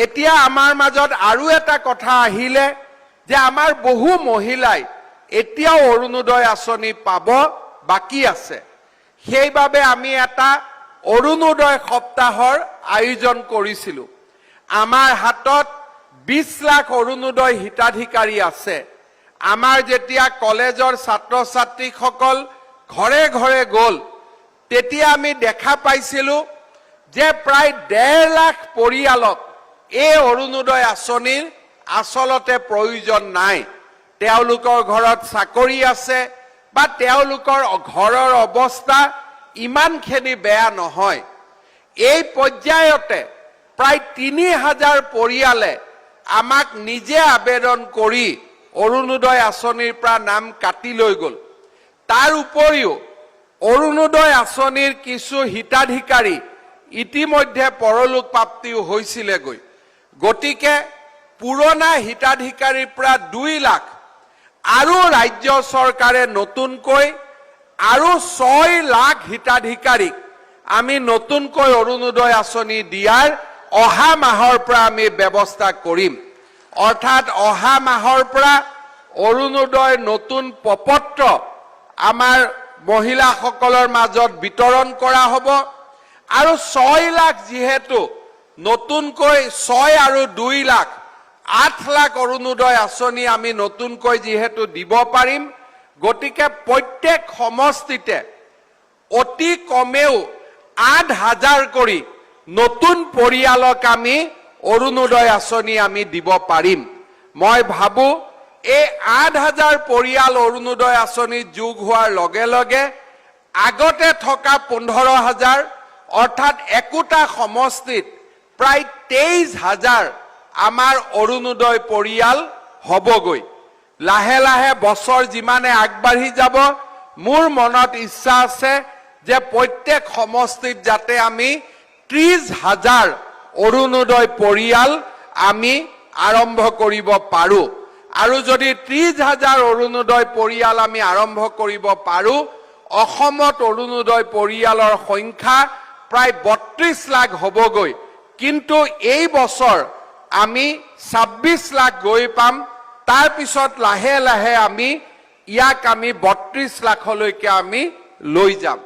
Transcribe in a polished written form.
এতিয়া আমাৰ মাজত আৰু এটা কথা আহিলে যে আমাৰ বহু মহিলাই এতিয়াও অৰুণোদয় আঁচনি পাব বাকি আছে। সেইবাবে আমি এটা অৰুণোদয় সপ্তাহৰ আয়োজন কৰিছিলোঁ। আমাৰ হাতত 20 লাখ অৰুণোদয় হিতাধিকাৰী আছে। আমাৰ যেতিয়া কলেজৰ ছাত্ৰ ছাত্ৰীসকল ঘৰে ঘৰে গ'ল তেতিয়া আমি দেখা পাইছিলোঁ যে প্ৰায় 1.5 লাখ পৰিয়ালক এই অৰুণোদয় আঁচনিৰ আচলতে প্ৰয়োজন নাই। তেওঁলোকৰ ঘৰত চাকৰি আছে বা তেওঁলোকৰ ঘৰৰ অৱস্থা ইমানখিনি বেয়া নহয়। এই পৰ্যায়তে প্ৰায় 3000 পৰিয়ালে আমাক নিজে আবেদন কৰি অৰুণোদয় আঁচনিৰ পৰা নাম কাটি লৈ গ'ল। তাৰ উপৰিও অৰুণোদয় আঁচনিৰ কিছু হিতাধিকাৰী ইতিমধ্যে পৰলোক প্ৰাপ্তিও হৈছিলেগৈ। গতিকে পুৰণা হিতাধিকাৰীৰ পৰা 2 লাখ আৰু ৰাজ্য চৰকাৰে নতুনকৈ আৰু 6 লাখ হিতাধিকাৰীক আমি নতুনকৈ অৰুণোদয় আঁচনি দিয়াৰ অহা মাহৰ পৰা আমি ব্যৱস্থা কৰিম। অৰ্থাৎ অহা মাহৰ পৰা অৰুণোদয় নতুন প্ৰপত্ৰ আমাৰ মহিলাসকলৰ মাজত বিতৰণ কৰা হ'ব। আৰু 6 লাখ যিহেতু নতুনকৈ 6 আৰু 2 লাখ 8 লাখ অৰুণোদয় আঁচনি আমি নতুনকৈ যিহেতু দিব পাৰিম, গতিকে প্ৰত্যেক সমষ্টিতে অতি কমেও 8000 কৰি নতুন পৰিয়ালক আমি অৰুণোদয় আঁচনি আমি দিব পাৰিম। মই ভাবোঁ এই 8000 পৰিয়াল অৰুণোদয় আঁচনিত যোগ হোৱাৰ লগে লগে আগতে থকা 15000 অৰ্থাৎ একোটা সমষ্টিত প্ৰায় 23000 আমাৰ অৰুণোদয় পৰিয়াল হ'বগৈ। লাহে লাহে বছৰ যিমানে আগবাঢ়ি যাব, মোৰ মনত ইচ্ছা আছে যে প্ৰত্যেক সমষ্টিত যাতে আমি 30000 অৰুণোদয় পৰিয়াল আমি আৰম্ভ কৰিব পাৰোঁ। আৰু যদি 30000 অৰুণোদয় পৰিয়াল আমি আৰম্ভ কৰিব পাৰোঁ, অসমত অৰুণোদয় পৰিয়ালৰ সংখ্যা প্ৰায় 32 লাখ হ'বগৈ। কিন্তু এই বছৰ আমি 26 লাখ গৈ পাম। তাৰ পিছত লাহে লাহে আমি ইয়াক 32 লাখলৈকে আমি লৈ যাম।